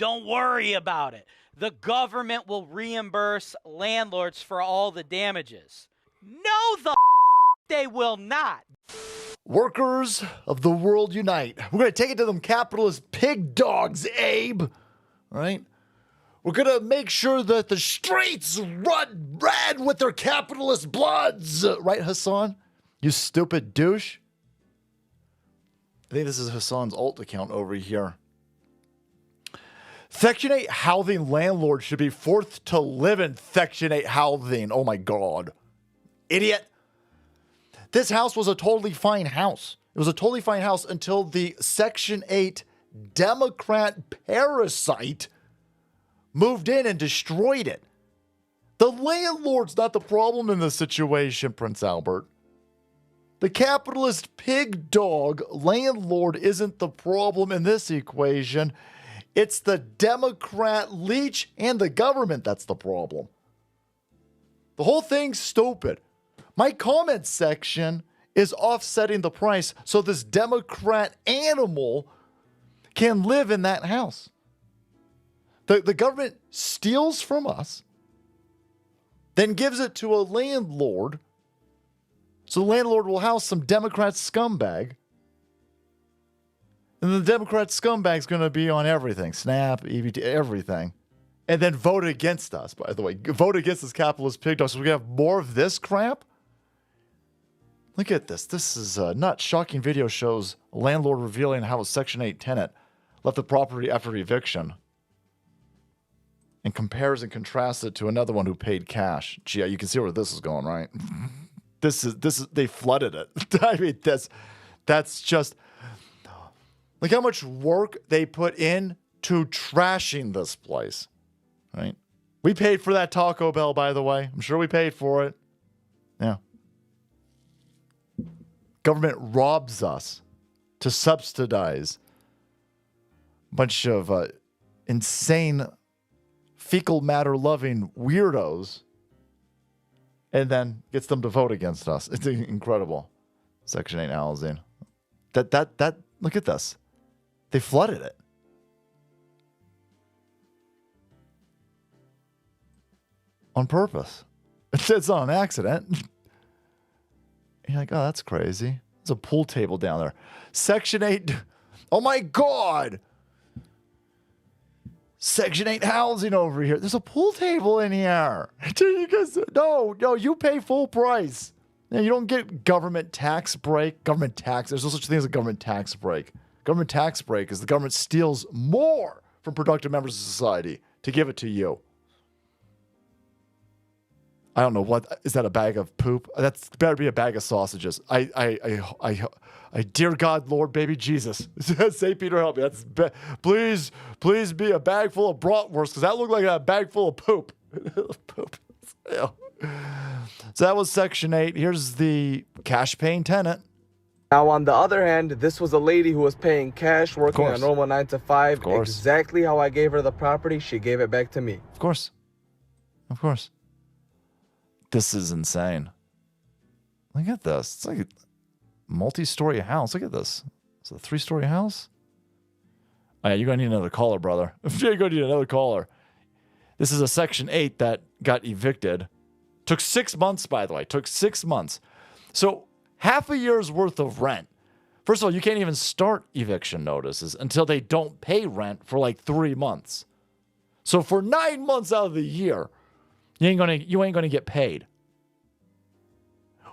Don't worry about it. The government will reimburse landlords for all the damages. No, they will not. Workers of the world unite. We're going to take it to them capitalist pig dogs, Abe. All right? We're going to make sure that the streets run red with their capitalist bloods. Right, Hassan? You stupid douche. I think this is Hassan's alt account over here. Section 8 housing landlords should be forced to live in Section 8 housing. Oh my God. Idiot. This house was a totally fine house. It was a totally fine house until the Section 8 Democrat parasite moved in and destroyed it. The landlord's not the problem in this situation, Prince Albert. The capitalist pig dog landlord isn't the problem in this equation. It's the Democrat leech and the government that's the problem. The whole thing's stupid. My comment section is offsetting the price so this Democrat animal can live in that house. The government steals from us, then gives it to a landlord, so the landlord will house some Democrat scumbag. And the Democrat scumbag's going to be on everything, Snap, EBT, everything. And then vote against us, by the way. Vote against this capitalist pig dog. So we're going to have more of this crap? Look at this. This is not shocking video shows a landlord revealing how a Section 8 tenant left the property after eviction and compares and contrasts it to another one who paid cash. Gee, you can see where this is going, right? This is they flooded it. I mean, that's just look how much work they put in to trashing this place, right? We paid for that Taco Bell, by the way. I'm sure we paid for it. Yeah. Government robs us to subsidize a bunch of insane fecal matter loving weirdos and then gets them to vote against us. It's incredible. Section 8 housing. That look at this. They flooded it. On purpose. It's not an accident. You're like, oh, that's crazy. There's a pool table down there. Section 8. Oh my God. Section 8 housing over here. There's a pool table in here. You guys, no, you pay full price. You don't get government tax break. Government tax. There's no such thing as a government tax break. Government tax break is the government steals more from productive members of society to give it to you. I don't know what is that, a bag of poop? That's better be a bag of sausages. I dear God, Lord, baby Jesus, St. Peter help me. Please be a bag full of bratwurst because that looked like a bag full of poop. Poop. So that was Section 8. Here's the cash paying tenant. Now, on the other hand, this was a lady who was paying cash, working a normal 9 to 5. Of course. Exactly how I gave her the property, she gave it back to me. Of course. Of course. This is insane. Look at this. It's like a multi-story house. Look at this. It's a 3-story house. Oh, yeah, you're going to need another caller, brother. You're going to need another caller. This is a Section 8 that got evicted. Took 6 months, by the way. Took 6 months. So half a year's worth of rent. First of all, you can't even start eviction notices until they don't pay rent for like 3 months. So for 9 months out of the year, you ain't gonna get paid.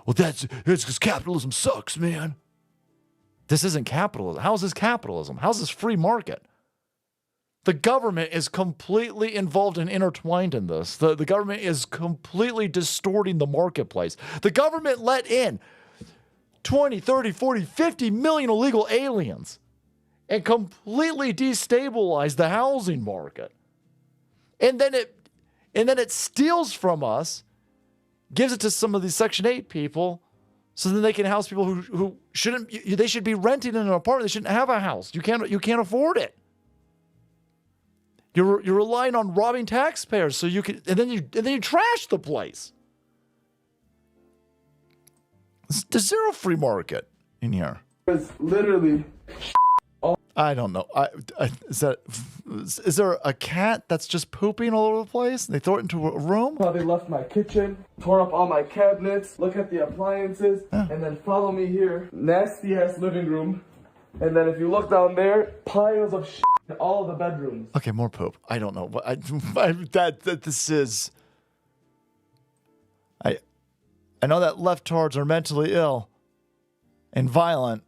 Well, it's because capitalism sucks, man. This isn't capitalism. How is this capitalism? How's this free market? The government is completely involved and intertwined in this. The government is completely distorting the marketplace. The government let in 20, 30, 40, 50 million illegal aliens and completely destabilized the housing market. And then it steals from us, gives it to some of these Section 8 people, so then they can house people who shouldn't. They should be renting in an apartment. They shouldn't have a house. You can't afford it. You're relying on robbing taxpayers, so you can, and then you trash the place. There's zero free market in here. It's literally I don't know. Is there a cat that's just pooping all over the place? They throw it into a room? Probably left my kitchen, tore up all my cabinets, look at the appliances, and then follow me here. Nasty ass living room. And then if you look down there, piles of shit in all of the bedrooms. Okay, more poop. I don't know. This is... I know that leftards are mentally ill and violent,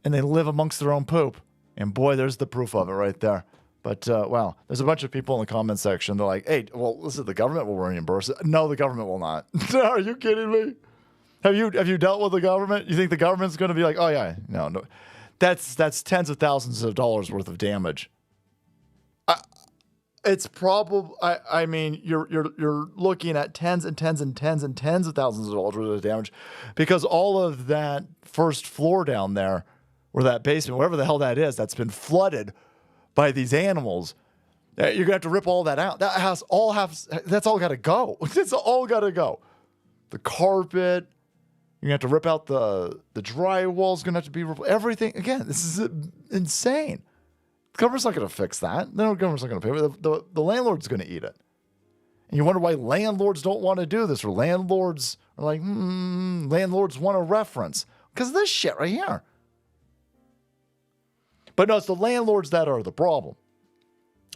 and they live amongst their own poop. And boy, there's the proof of it right there. But, wow, there's a bunch of people in the comment section. They're like, hey, well, listen, the government will reimburse it. No, the government will not. Are you kidding me? Have you dealt with the government? You think the government's going to be like, oh, yeah, no. That's tens of thousands of dollars worth of damage. It's probably, I mean, you're looking at tens and tens and tens and tens of thousands of dollars worth of damage because all of that first floor down there, or that basement, whatever the hell that is, that's been flooded by these animals. You're going to have to rip all that out. That's all got to go. It's all got to go. The carpet, you're going to have to rip out the drywall's going to have to be everything. Again, this is insane. The government's not going to fix that. The government's not going to pay for it. The landlord's going to eat it. And you wonder why landlords don't want to do this, or landlords are like, landlords want a reference. Because of this shit right here. But no, it's the landlords that are the problem.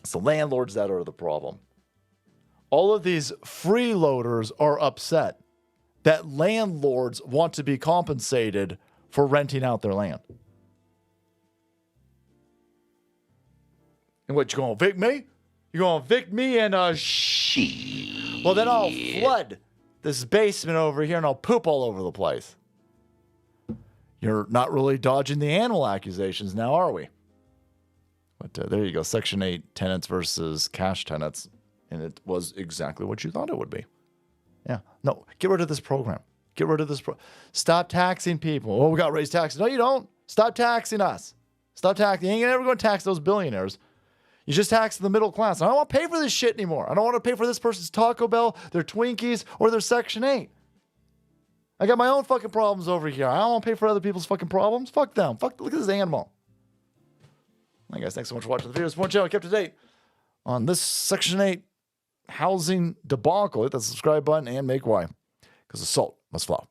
It's the landlords that are the problem. All of these freeloaders are upset that landlords want to be compensated for renting out their land. And what, you going to evict me? You going to evict me and, well, then I'll flood this basement over here and I'll poop all over the place. You're not really dodging the animal accusations now, are we? But there you go. Section 8 tenants versus cash tenants. And it was exactly what you thought it would be. Yeah. No, get rid of this program. Get rid of this. Stop taxing people. Oh, we got to raise taxes. No, you don't. Stop taxing us. Stop taxing. You ain't ever going to tax those billionaires. You just tax the middle class. I don't want to pay for this shit anymore. I don't want to pay for this person's Taco Bell, their Twinkies, or their Section 8. I got my own fucking problems over here. I don't want to pay for other people's fucking problems. Fuck them. Fuck. Look at this animal. All right, guys. Thanks so much for watching the video. Support channel. Kept to date on this Section 8 housing debacle. Hit that subscribe button and make why. Because the salt must flow.